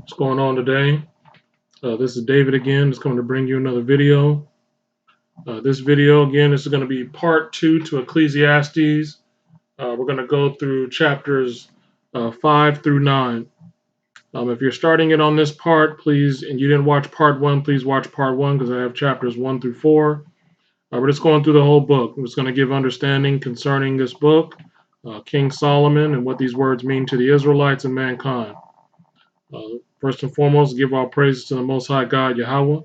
What's going on today? This is David again. Just coming to bring you another video. This video again is going to be part 2 to Ecclesiastes. We're going to go through chapters 5 through 9. If you're starting it on this part, please, and you didn't watch part 1, please watch part 1 because I have chapters 1 through 4. We're just going through the whole book. I'm just going to give understanding concerning this book, King Solomon, and what these words mean to the Israelites and mankind. First and foremost, give all praises to the Most High God, Yahweh,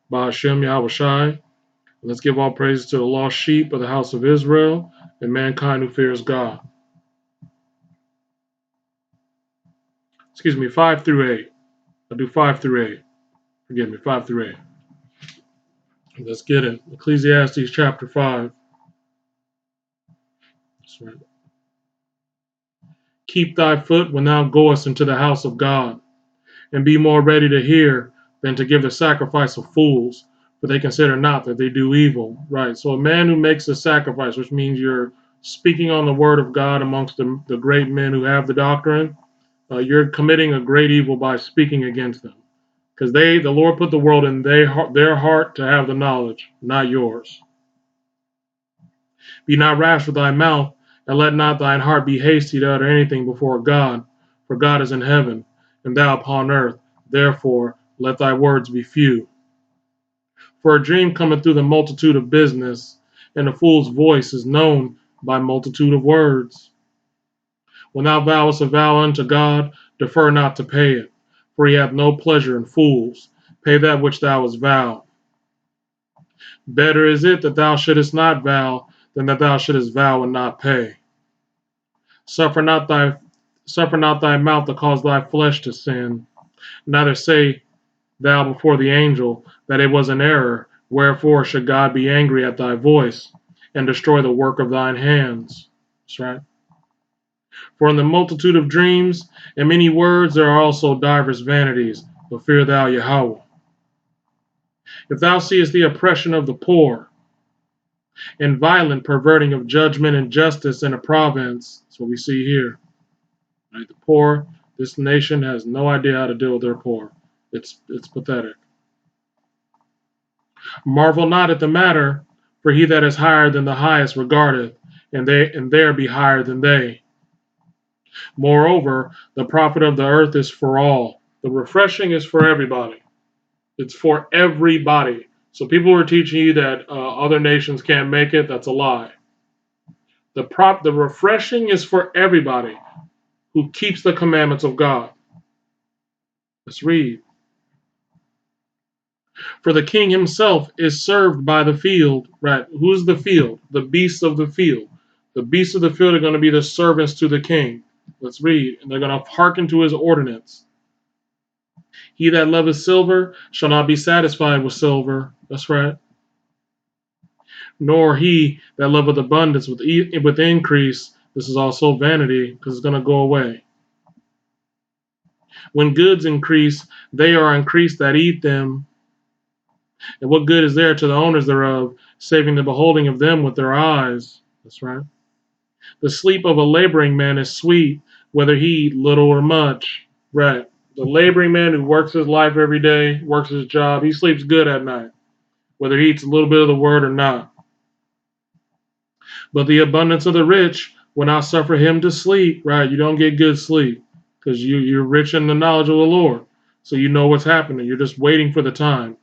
Ba'ashem, Yahweh Shai. Let's give all praises to the lost sheep of the house of Israel and mankind who fears God. 5 through 8. I'll do 5 through 8. Forgive me, 5 through 8. Let's get it. Ecclesiastes chapter 5. That's right. Keep thy foot when thou goest into the house of God, and be more ready to hear than to give the sacrifice of fools, for they consider not that they do evil. Right. So a man who makes a sacrifice, which means you're speaking on the word of God amongst the great men who have the doctrine, you're committing a great evil by speaking against them. Because the Lord put the world in their heart to have the knowledge, not yours. Be not rash with thy mouth, and let not thine heart be hasty to utter anything before God, for God is in heaven, and thou upon earth. Therefore, let thy words be few. For a dream cometh through the multitude of business, and a fool's voice is known by multitude of words. When thou vowest a vow unto God, defer not to pay it, for he hath no pleasure in fools. Pay that which thou hast vowed. Better is it that thou shouldest not vow, than that thou shouldest vow and not pay. Suffer not thy mouth to cause thy flesh to sin, neither say thou before the angel that it was an error. Wherefore should God be angry at thy voice, and destroy the work of thine hands? That's right. For in the multitude of dreams and many words there are also divers vanities, but fear thou Yahweh. If thou seest the oppression of the poor, and violent perverting of judgment and justice in a province, that's what we see here. Right? The poor, this nation has no idea how to deal with their poor. It's pathetic. Marvel not at the matter, for he that is higher than the highest regardeth, and there be higher than they. Moreover, the profit of the earth is for all. The refreshing is for everybody. It's for everybody. So people who are teaching you that other nations can't make it, that's a lie. The refreshing is for everybody who keeps the commandments of God. Let's read. For the king himself is served by the field. Right? Who's the field? The beasts of the field. The beasts of the field are going to be the servants to the king. Let's read. And they're going to hearken to his ordinance. He that loveth silver shall not be satisfied with silver. That's right. Nor he that loveth abundance with increase. This is also vanity, because it's going to go away. When goods increase, they are increased that eat them. And what good is there to the owners thereof, saving the beholding of them with their eyes? That's right. The sleep of a laboring man is sweet, whether he eat little or much. Right. The laboring man who works his life every day, works his job, he sleeps good at night, whether he eats a little bit of the word or not. But the abundance of the rich will not suffer him to sleep. Right. You don't get good sleep because you're rich in the knowledge of the Lord. So you know what's happening. You're just waiting for the time.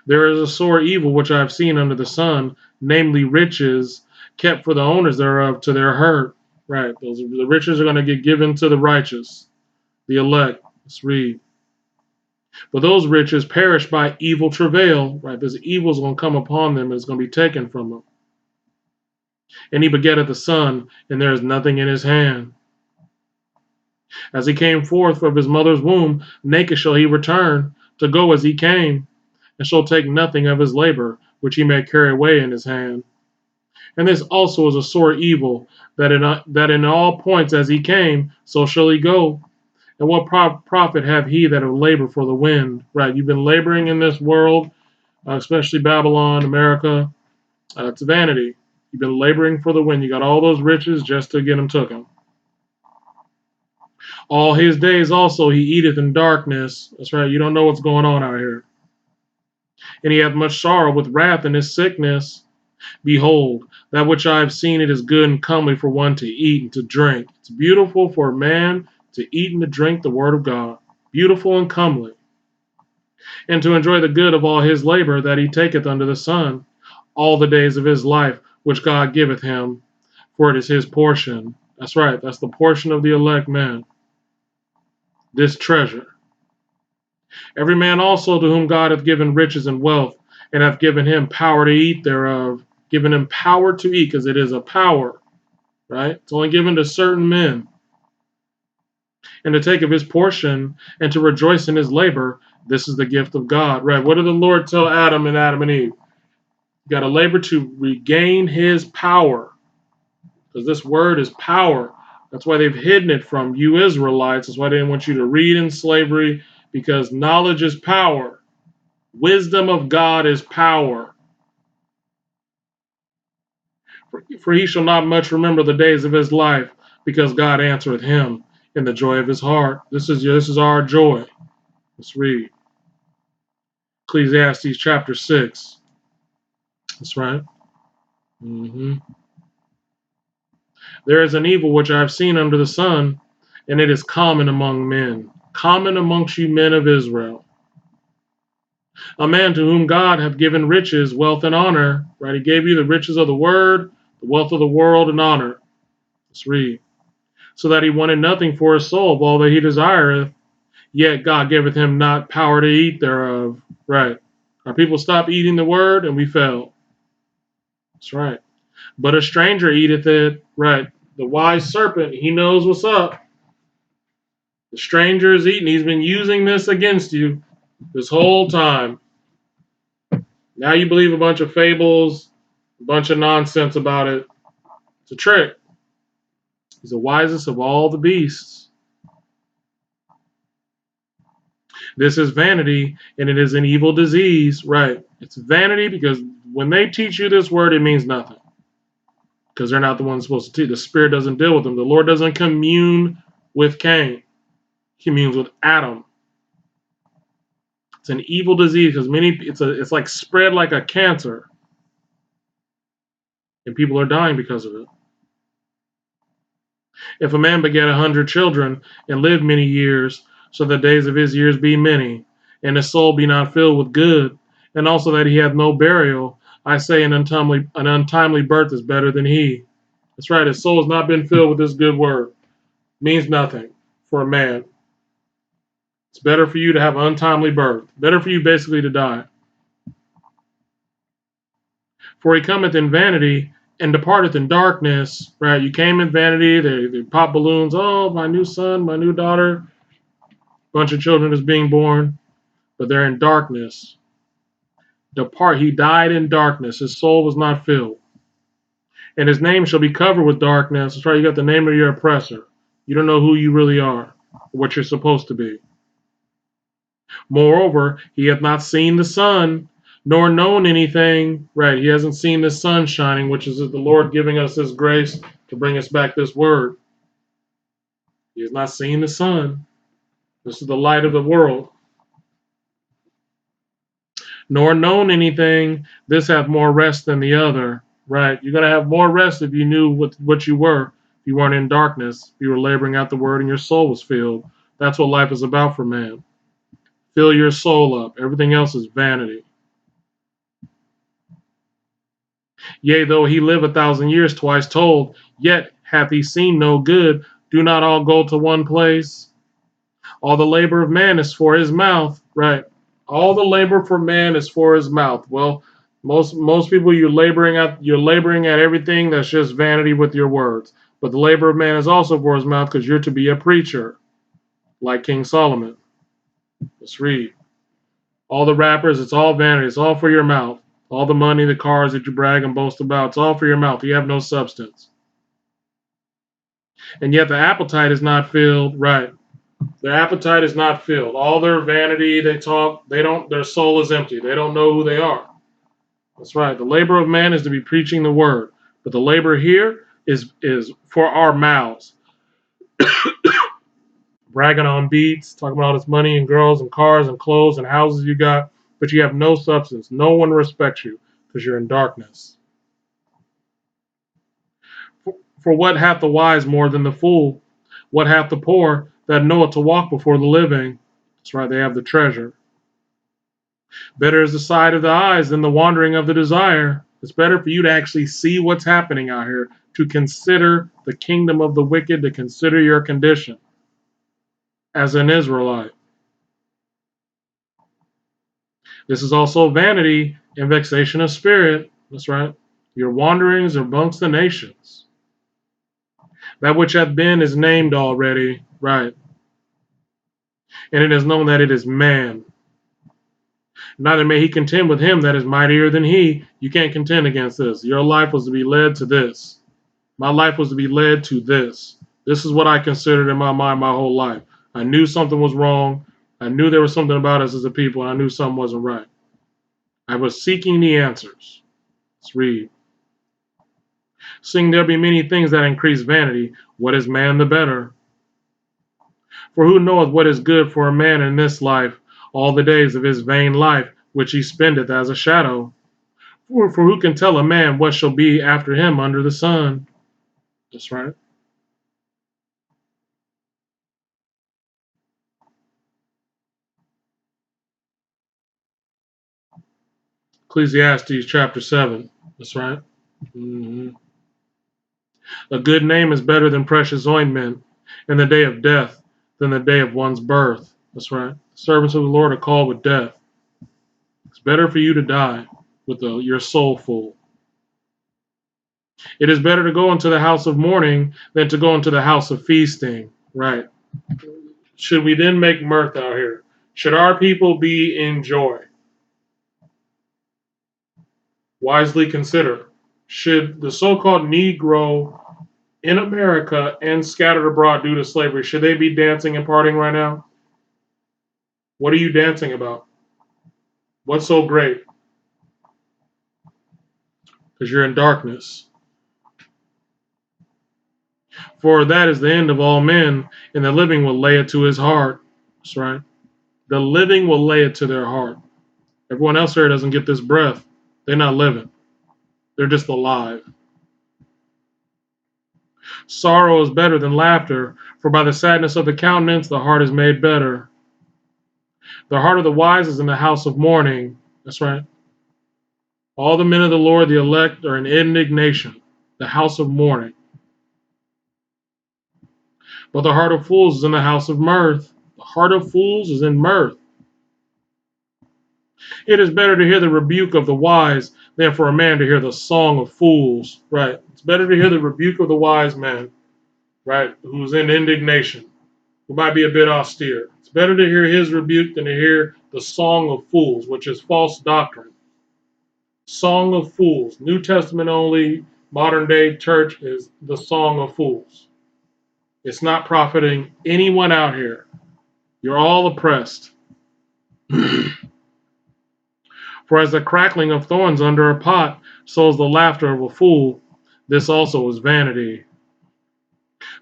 There is a sore evil which I have seen under the sun, namely riches kept for the owners thereof to their hurt. Right. The riches are going to get given to the righteous, the elect. Let's read. But those riches perish by evil travail. Right. This evil is going to come upon them and it's going to be taken from them. And he begetteth the son, and there is nothing in his hand. As he came forth of his mother's womb, naked shall he return, to go as he came, and shall take nothing of his labor, which he may carry away in his hand. And this also is a sore evil, that in all points as he came, so shall he go. And what profit have he that will labor for the wind? Right, you've been laboring in this world, especially Babylon, America. It's vanity. You've been laboring for the wind. You got all those riches just to get them taken. All his days also he eateth in darkness. That's right, you don't know what's going on out here. And he hath much sorrow with wrath in his sickness. Behold, that which I have seen, it is good and comely for one to eat and to drink. It's beautiful for a man to eat and to drink the word of God. Beautiful and comely. And to enjoy the good of all his labor that he taketh under the sun, all the days of his life, which God giveth him, for it is his portion. That's right, that's the portion of the elect man, this treasure. Every man also to whom God hath given riches and wealth, and hath given him power to eat thereof, given him power to eat, because it is a power, right? It's only given to certain men. And to take of his portion, and to rejoice in his labor, this is the gift of God, right? What did the Lord tell Adam and Eve? You got to labor to regain his power, because this word is power. That's why they've hidden it from you Israelites. That's why they didn't want you to read in slavery, because knowledge is power. Wisdom of God is power. For he shall not much remember the days of his life, because God answereth him in the joy of his heart. This is our joy. Let's read Ecclesiastes chapter 6. That's right. There is an evil which I have seen under the sun, and it is common among men, common amongst you men of Israel. A man to whom God hath given riches, wealth, and honor. Right? He gave you the riches of the word, the wealth of the world, and honor. Let's read. So that he wanted nothing for his soul of all that he desireth, yet God giveth him not power to eat thereof. Right. Our people stopped eating the word, and we fell. That's right. But a stranger eateth it. Right. The wise serpent, he knows what's up. The stranger is eating. He's been using this against you this whole time. Now you believe a bunch of fables, a bunch of nonsense about it. It's a trick. He's the wisest of all the beasts. This is vanity, and it is an evil disease. Right. It's vanity because when they teach you this word, it means nothing. Because they're not the ones supposed to teach. The Spirit doesn't deal with them. The Lord doesn't commune with Cain. He communes with Adam. It's an evil disease because it's like spread like a cancer. And people are dying because of it. If a man beget 100 children, and live many years, so the days of his years be many, and his soul be not filled with good, and also that he have no burial, I say an untimely birth is better than he. That's right, his soul has not been filled with this good word. Means nothing for a man. It's better for you to have an untimely birth. Better for you basically to die. For he cometh in vanity and departeth in darkness. Right? You came in vanity. They pop balloons. Oh, my new son, my new daughter. Bunch of children is being born, but they're in darkness. He died in darkness. His soul was not filled. And his name shall be covered with darkness. That's right. You got the name of your oppressor. You don't know who you really are, what you're supposed to be. Moreover, he hath not seen the sun, nor known anything. Right, he hasn't seen the sun shining, which is the Lord giving us his grace to bring us back this word. He has not seen the sun. This is the light of the world. Nor known anything. This hath more rest than the other. Right, you're going to have more rest if you knew what you were. If you weren't in darkness, if you were laboring out the word and your soul was filled. That's what life is about for man. Fill your soul up. Everything else is vanity. Yea, though he live 1,000 years, twice told, yet hath he seen no good. Do not all go to one place? All the labor of man is for his mouth. Right. All the labor for man is for his mouth. Well, most people you're laboring at everything that's just vanity with your words. But the labor of man is also for his mouth, because you're to be a preacher, like King Solomon. Let's read. All the rappers, it's all vanity. It's all for your mouth. All the money, the cars that you brag and boast about, it's all for your mouth. You have no substance. And yet the appetite is not filled. Right. Their appetite is not filled. All their vanity, they talk, their soul is empty. They don't know who they are. That's right. The labor of man is to be preaching the word. But the labor here is for our mouths. bragging on beats, talking about all this money and girls and cars and clothes and houses you got, but you have no substance. No one respects you because you're in darkness. For what hath the wise more than the fool? What hath the poor that knoweth to walk before the living? That's right, they have the treasure. Better is the sight of the eyes than the wandering of the desire. It's better for you to actually see what's happening out here, to consider the kingdom of the wicked, to consider your condition as an Israelite. This is also vanity and vexation of spirit. That's right. Your wanderings are amongst the nations. That which hath been is named already. Right. And it is known that it is man. Neither may he contend with him that is mightier than he. You can't contend against this. Your life was to be led to this. My life was to be led to this. This is what I considered in my mind my whole life. I knew something was wrong. I knew there was something about us as a people, and I knew something wasn't right. I was seeking the answers. Let's read. Seeing there be many things that increase vanity, what is man the better? For who knoweth what is good for a man in this life, all the days of his vain life, which he spendeth as a shadow? For who can tell a man what shall be after him under the sun? That's right. Ecclesiastes chapter 7. That's right. Mm-hmm. A good name is better than precious ointment, in the day of death than the day of one's birth. That's right. Servants of the Lord are called with death. It's better for you to die with your soul full. It is better to go into the house of mourning than to go into the house of feasting. Right. Should we then make mirth out here? Should our people be in joy? Wisely consider. Should the so-called Negro in America and scattered abroad due to slavery, should they be dancing and partying right now? What are you dancing about? What's so great? Because you're in darkness. For that is the end of all men, and the living will lay it to his heart. That's right. The living will lay it to their heart. Everyone else here doesn't get this breath. They're not living. They're just alive. Sorrow is better than laughter, for by the sadness of the countenance the heart is made better. The heart of the wise is in the house of mourning. That's right. All the men of the Lord, the elect, are in indignation, the house of mourning. But the heart of fools is in the house of mirth. The heart of fools is in mirth. It is better to hear the rebuke of the wise than for a man to hear the song of fools. Right. It's better to hear the rebuke of the wise man, right, who's in indignation, who might be a bit austere. It's better to hear his rebuke than to hear the song of fools, which is false doctrine. Song of fools. New Testament only, modern day church is the song of fools. It's not profiting anyone out here. You're all oppressed. For as the crackling of thorns under a pot, so is the laughter of a fool. This also is vanity.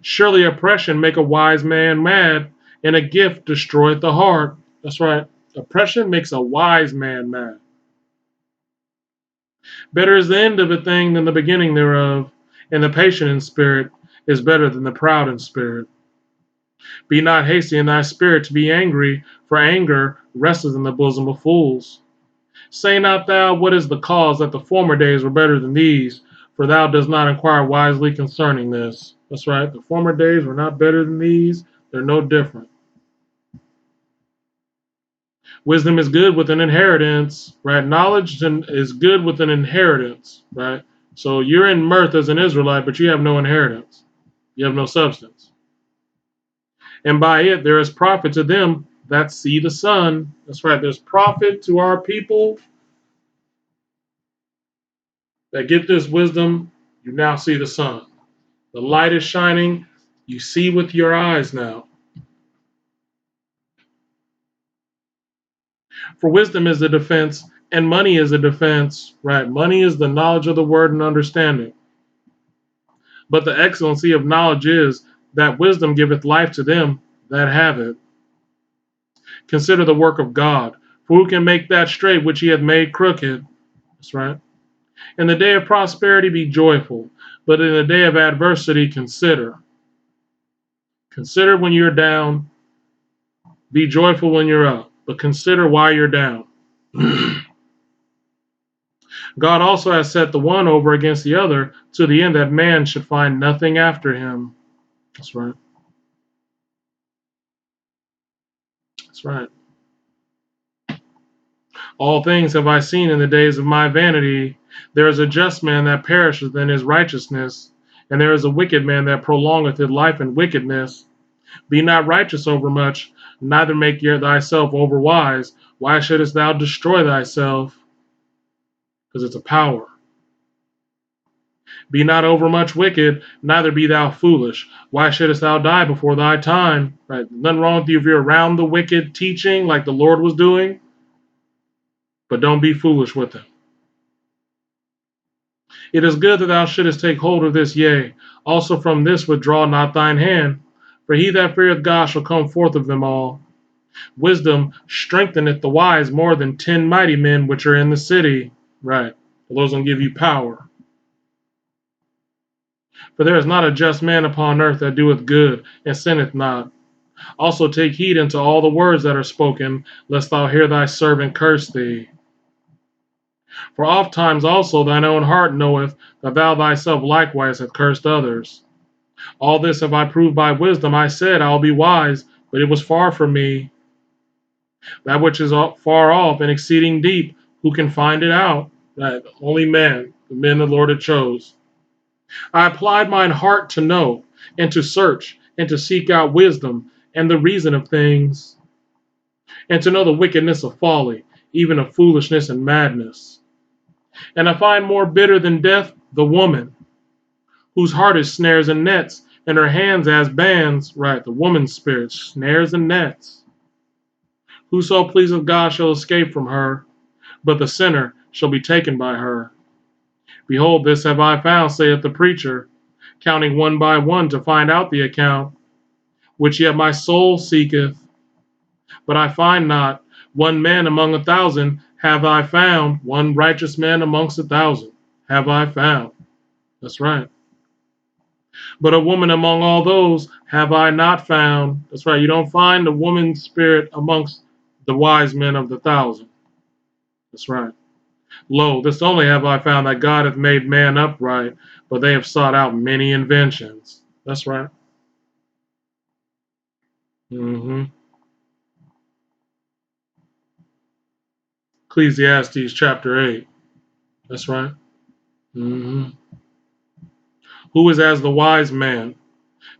Surely oppression make a wise man mad, and a gift destroyeth the heart. That's right. Oppression makes a wise man mad. Better is the end of a thing than the beginning thereof, and the patient in spirit is better than the proud in spirit. Be not hasty in thy spirit to be angry, for anger resteth in the bosom of fools. Say not thou, what is the cause that the former days were better than these? For thou dost not inquire wisely concerning this. That's right. The former days were not better than these. They're no different. Wisdom is good with an inheritance, right? Knowledge is good with an inheritance, right? So you're in mirth as an Israelite, but you have no inheritance. You have no substance. And by it there is profit to them that see the sun. That's right. There's profit to our people that get this wisdom. You now see the sun. The light is shining. You see with your eyes now. For wisdom is a defense, and money is a defense, right? Money is the knowledge of the word and understanding. But the excellency of knowledge is that wisdom giveth life to them that have it. Consider the work of God, for who can make that straight which he hath made crooked? That's right. In the day of prosperity be joyful, but in the day of adversity consider. Consider when you're down, be joyful when you're up, but consider why you're down. God also has set the one over against the other to the end that man should find nothing after him. That's right. That's right. All things have I seen in the days of my vanity. There is a just man that perisheth in his righteousness, and there is a wicked man that prolongeth his life in wickedness. Be not righteous overmuch, neither make thyself overwise. Why shouldest thou destroy thyself? Because it's a power. Be not overmuch wicked, neither be thou foolish. Why shouldest thou die before thy time? Right? Nothing wrong with you if you're around the wicked teaching like the Lord was doing, but don't be foolish with him. It is good that thou shouldest take hold of this, yea, also from this withdraw not thine hand. For he that feareth God shall come forth of them all. Wisdom strengtheneth the wise more than 10 mighty men which are in the city. Right. The Lord's going to give you power. For there is not a just man upon earth that doeth good and sinneth not. Also take heed unto all the words that are spoken, lest thou hear thy servant curse thee. For oft times also thine own heart knoweth that thou thyself likewise hast cursed others. All this have I proved by wisdom. I said, I will be wise, but it was far from me. That which is far off and exceeding deep, who can find it out? That only man, the men the Lord had chose. I applied mine heart to know, and to search, and to seek out wisdom, and the reason of things, and to know the wickedness of folly, even of foolishness and madness. And I find more bitter than death the woman, whose heart is snares and nets, and her hands as bands. Right, the woman's spirit, snares and nets. Whoso pleaseth God shall escape from her, but the sinner shall be taken by her. Behold, this have I found, saith the preacher, counting one by one to find out the account, which yet my soul seeketh, but I find not. One man among 1,000 have I found, one righteous man amongst 1,000 have I found. That's right. But a woman among all those have I not found. That's right. You don't find a woman's spirit amongst the wise men of the 1,000. That's right. Lo, this only have I found, that God hath made man upright, but they have sought out many inventions. That's right. Mm-hmm. Ecclesiastes chapter 8. That's right. Mm-hmm. Who is as the wise man,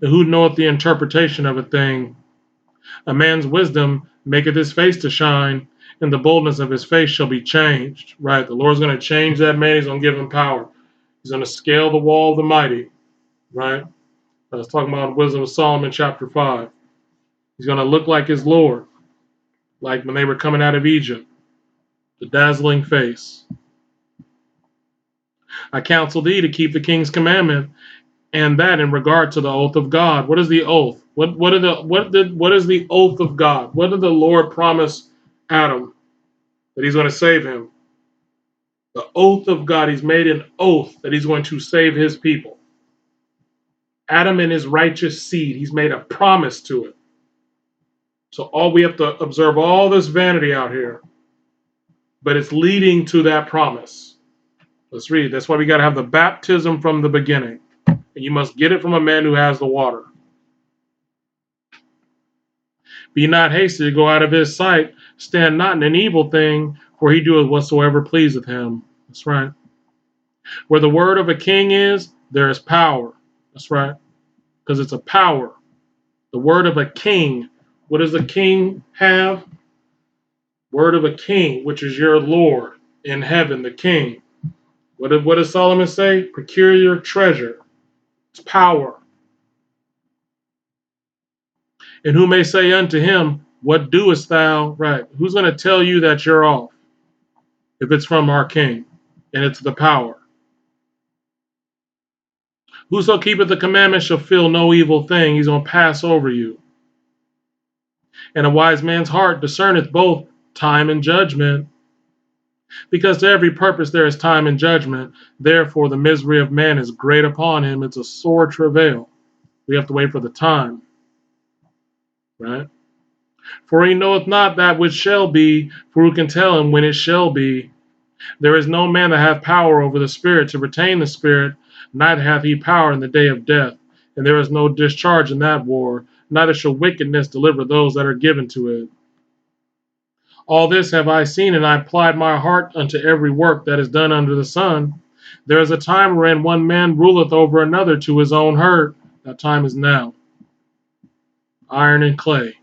and who knoweth the interpretation of a thing? A man's wisdom maketh his face to shine, and the boldness of his face shall be changed. Right. The Lord's going to change that man. He's going to give him power. He's going to scale the wall of the mighty. Right. I was talking about wisdom of Solomon chapter 5. He's going to look like his Lord, like when they were coming out of Egypt, the dazzling face. I counsel thee to keep the king's commandment, and that in regard to the oath of God. What is the oath? What is the oath of God? What did the Lord promise Adam that he's going to save him? The oath of God. He's made an oath that he's going to save his people. Adam and his righteous seed. He's made a promise to it. So all we have to observe all this vanity out here, but it's leading to that promise. Let's read. That's why we got to have the baptism from the beginning. And you must get it from a man who has the water. Be not hasty to go out of his sight. Stand not in an evil thing, for he doeth whatsoever pleaseth him. That's right. Where the word of a king is, there is power. That's right. Because it's a power. The word of a king. What does the king have? Word of a king, which is your Lord in heaven, the king. What does Solomon say? Procure your treasure. It's power. And who may say unto him, what doest thou? Right. Who's going to tell you that you're off? If it's from our king. And it's the power. Whoso keepeth the commandments shall feel no evil thing. He's going to pass over you. And a wise man's heart discerneth both time and judgment. Because to every purpose there is time and judgment. Therefore the misery of man is great upon him. It's a sore travail. We have to wait for the time, right? For he knoweth not that which shall be, for who can tell him when it shall be? There is no man that hath power over the spirit to retain the spirit, neither hath he power in the day of death. And there is no discharge in that war, neither shall wickedness deliver those that are given to it. All this have I seen, and I applied my heart unto every work that is done under the sun. There is a time wherein one man ruleth over another to his own hurt. That time is now. Iron and clay.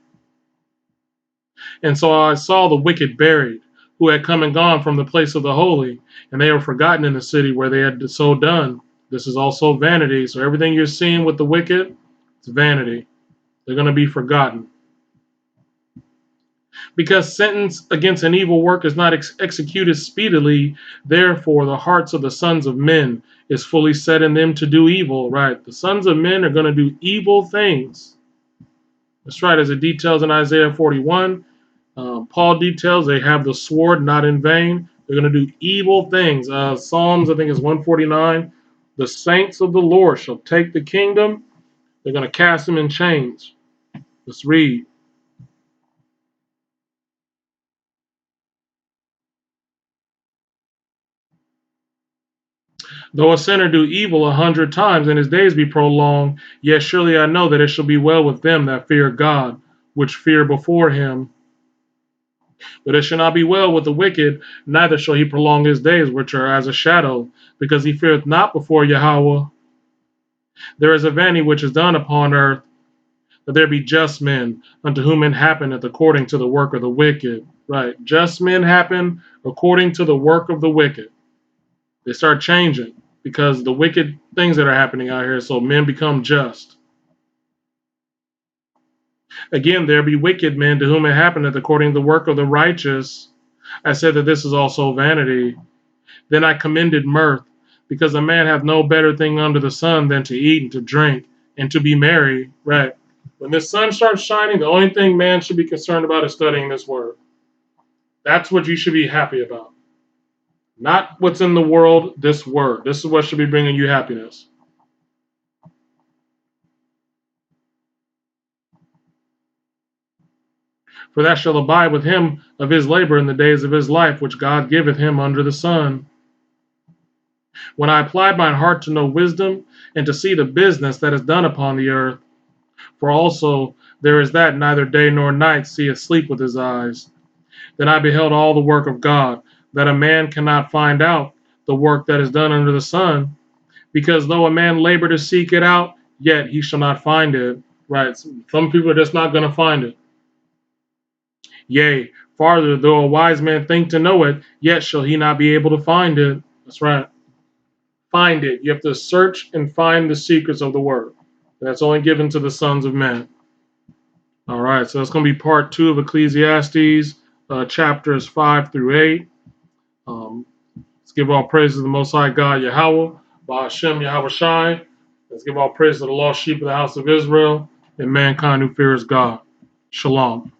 And so I saw the wicked buried, who had come and gone from the place of the holy, and they were forgotten in the city where they had so done. This is also vanity. So everything you're seeing with the wicked, it's vanity. They're going to be forgotten. Because sentence against an evil work is not executed speedily, therefore the hearts of the sons of men is fully set in them to do evil. Right? The sons of men are going to do evil things. That's right, as it details in Isaiah 41. Paul details they have the sword not in vain. They're going to do evil things. Psalms, I think it's 149. The saints of the Lord shall take the kingdom. They're going to cast them in chains. Let's read. Though a sinner do evil 100 times and his days be prolonged, yet surely I know that it shall be well with them that fear God, which fear before him. But it shall not be well with the wicked, neither shall he prolong his days, which are as a shadow, because he feareth not before Yahweh. There is a vanity which is done upon earth, that there be just men, unto whom it happeneth according to the work of the wicked. Right. Just men happen according to the work of the wicked. They start changing because the wicked things that are happening out here, so men become just. Again, there be wicked men to whom it happeneth according to the work of the righteous. I said that this is also vanity. Then I commended mirth, because a man hath no better thing under the sun than to eat and to drink and to be merry. Right. When the sun starts shining, the only thing man should be concerned about is studying this word. That's what you should be happy about. Not what's in the world, this word. This is what should be bringing you happiness. For that shall abide with him of his labor in the days of his life, which God giveth him under the sun. When I applied mine heart to know wisdom, and to see the business that is done upon the earth, for also there is that neither day nor night seeth sleep with his eyes. Then I beheld all the work of God, that a man cannot find out the work that is done under the sun, because though a man labor to seek it out, yet he shall not find it. Right? Some people are just not going to find it. Yea, farther, though a wise man think to know it, yet shall he not be able to find it. That's right. Find it. You have to search and find the secrets of the word. That's only given to the sons of men. All right, so that's going to be part 2 of Ecclesiastes, chapters 5 through 8. Let's give all praise to the Most High God, Yahweh, Ba'ashem Yahweh Shai. Let's give all praise to the lost sheep of the house of Israel and mankind who fears God. Shalom.